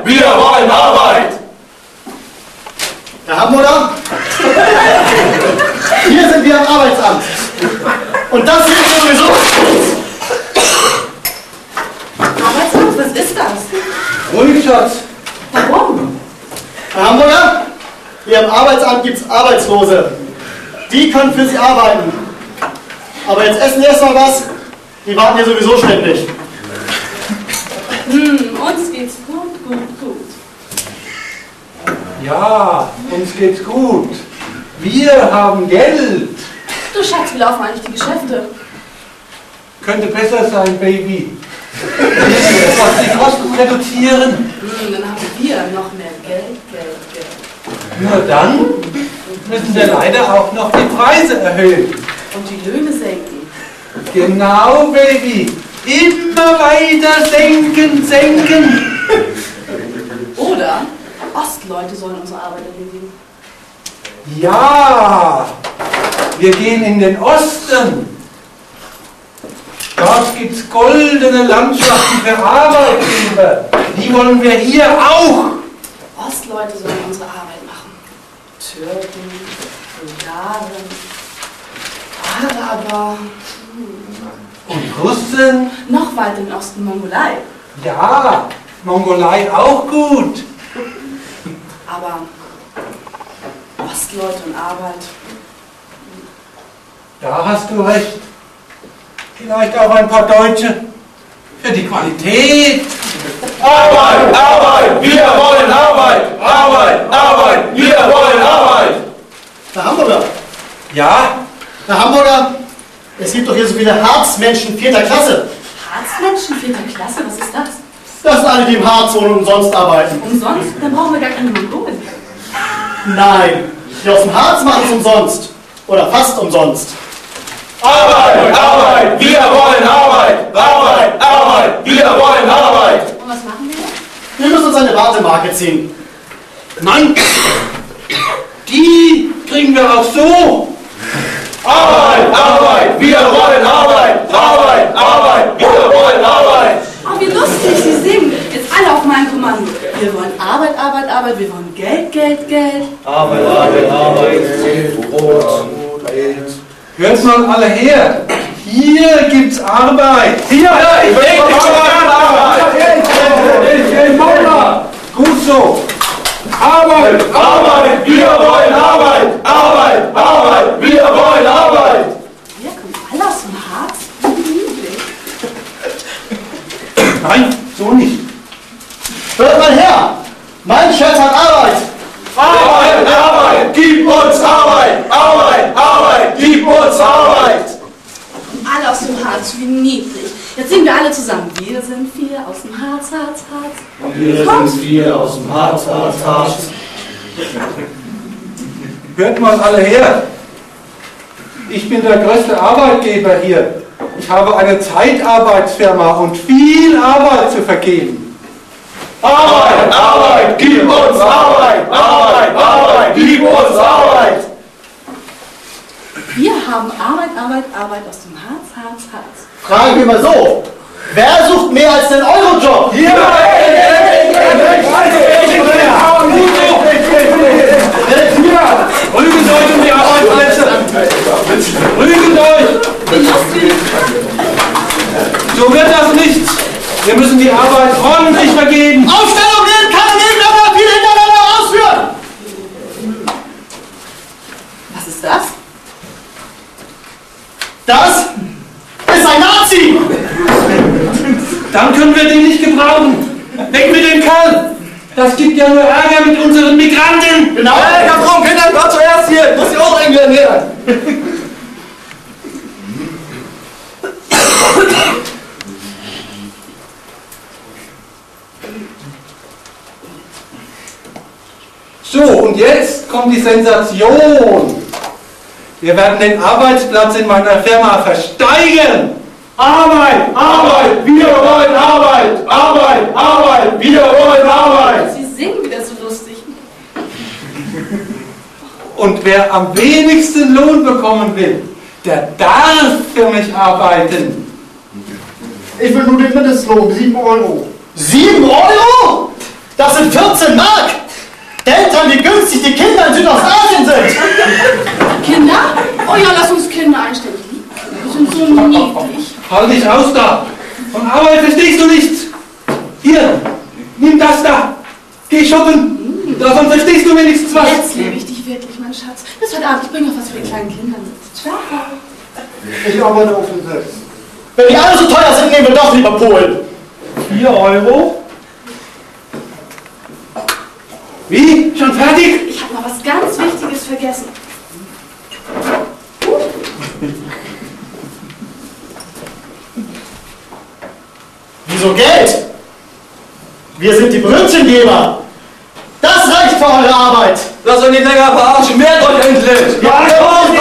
Wir wollen Arbeit! Herr Hamburger, hier sind wir am Arbeitsamt. Und das sind wir sowieso. Arbeitsamt, was ist das? Ruhig, Schatz. Warum? Herr Hamburger, hier am Arbeitsamt gibt es Arbeitslose. Die können für Sie arbeiten. Aber jetzt essen wir erst mal was. Die warten hier sowieso ständig. Uns geht's gut, gut, gut. Ja, uns geht's gut. Wir haben Geld. Du Schatz, wie laufen eigentlich die Geschäfte? Könnte besser sein, Baby. Wir müssen etwas die Kosten reduzieren. Dann haben wir noch mehr Geld. Nur dann müssen wir leider auch noch die Preise erhöhen. Und die Löhne senken. Genau, Baby. Immer weiter senken. Oder Ostleute sollen unsere Arbeit erledigen. Ja, wir gehen in den Osten. Dort gibt es goldene Landschaften für Arbeitgeber. Die wollen wir hier auch. Ostleute sollen unsere Arbeit machen. Türken, Bulgaren, Araber. Und Russen? Noch weiter im Osten Mongolei. Ja, Mongolei auch gut. Aber Ostleute und Arbeit. Da hast du recht. Vielleicht auch ein paar Deutsche. Für die Qualität. Arbeit, Arbeit, wir wollen Arbeit! Arbeit, Arbeit, wir wollen Arbeit! Herr Hamburger, Ja, Herr Hamburger, es gibt doch hier so viele Harzmenschen 4. Klasse. Harzmenschen 4. Klasse, was ist das? Das sind alle, die im Harz ohne umsonst arbeiten. Umsonst? Dann brauchen wir gar keine Mongolen. Nein, die aus dem Harz machen es umsonst. Oder fast umsonst. Arbeit, Arbeit, wir wollen Arbeit! Arbeit, Arbeit, wir wollen Arbeit! Und was machen wir? Wir müssen uns eine Wartemarke ziehen. nein. Die kriegen wir auch so. Arbeit, Arbeit, wir wollen Arbeit! Arbeit, Arbeit, wir wollen Arbeit! Oh, wie lustig, Sie singen. Jetzt alle auf mein Kommando. Wir wollen Arbeit, Arbeit, Arbeit. Wir wollen Geld, Geld, Geld. Arbeit, Arbeit, Arbeit, Geld, Brot, Geld. Hört mal alle her. Hier gibt's Arbeit. Hier, ich will Arbeit! Hey, Mama. Gut so. Arbeit. Arbeit, wir wollen Arbeit! Arbeit, Arbeit, wir wollen Arbeit! Wir kommen alle aus dem Harz. Wie lieblich. Nein, so nicht. Hört mal her! Mein Chef hat Arbeit! Arbeit, Arbeit, gib uns Arbeit! Arbeit, Arbeit, gib uns Arbeit! Alle aus dem Harz, wie niedlich. Jetzt singen wir alle zusammen. Wir sind 4 aus dem Harz, Harz, Harz. Wir sind 4 aus dem Harz, Harz, Harz. Hört mal alle her. Ich bin der größte Arbeitgeber hier. Ich habe eine Zeitarbeitsfirma und viel Arbeit zu vergeben. Arbeit, Arbeit, gib uns Arbeit! Arbeit, Arbeit, gib uns Arbeit! Wir haben Arbeit, Arbeit, Arbeit aus dem Harz, Harz, Harz. Fragen wir mal so. Wer sucht mehr als den Eurojob? Hier! Rügen euch um die Arbeitsplätze! Rügen euch! Wie lustig. So wird das nichts! Wir müssen die Arbeit ordentlich vergeben! Aufstellung nehmen, keine nebeneinander, viele hintereinander ausführen! Was ist das? Das ist ein Nazi! Dann können wir den nicht gebrauchen! Weg mit dem Kerl! Das gibt ja nur Ärger mit unseren Migranten! Genau! Hey, Herr Braun, Kinder, kommt zuerst hier! Muss die auch Engländer her! So, und jetzt kommt die Sensation. Wir werden den Arbeitsplatz in meiner Firma versteigern. Arbeit, Arbeit, wir wollen Arbeit! Arbeit, Arbeit, wir wollen Arbeit! Sie singen wieder so lustig. Und wer am wenigsten Lohn bekommen will, der darf für mich arbeiten. Ich will nur den Mindestlohn, 7 Euro. 7 Euro? Das sind 14 Mark! Denkt dran, wie günstig die Kinder in Südostasien sind! Kinder? Oh ja, lass uns Kinder einstellen. Ich liebe Kinder, die sind so niedlich. Halt dich aus da! Von Arbeit verstehst du nichts! Hier, nimm das da! Geh shoppen! Davon verstehst du wenigstens was! Jetzt liebe ich dich wirklich, mein Schatz. Bis heute Abend, ich bringe noch was für die kleinen Kinder mit. Ciao. Ich arbeite auf den 6. Wenn die alle so teuer sind, nehmen wir doch lieber Polen. 4 Euro? Wie? Schon fertig? Ich habe noch was ganz Wichtiges vergessen. Wieso Geld? Wir sind die Brötchengeber. Das reicht für eure Arbeit. Lass euch nicht länger verarschen, wehrt euch endlich! Ja, komm,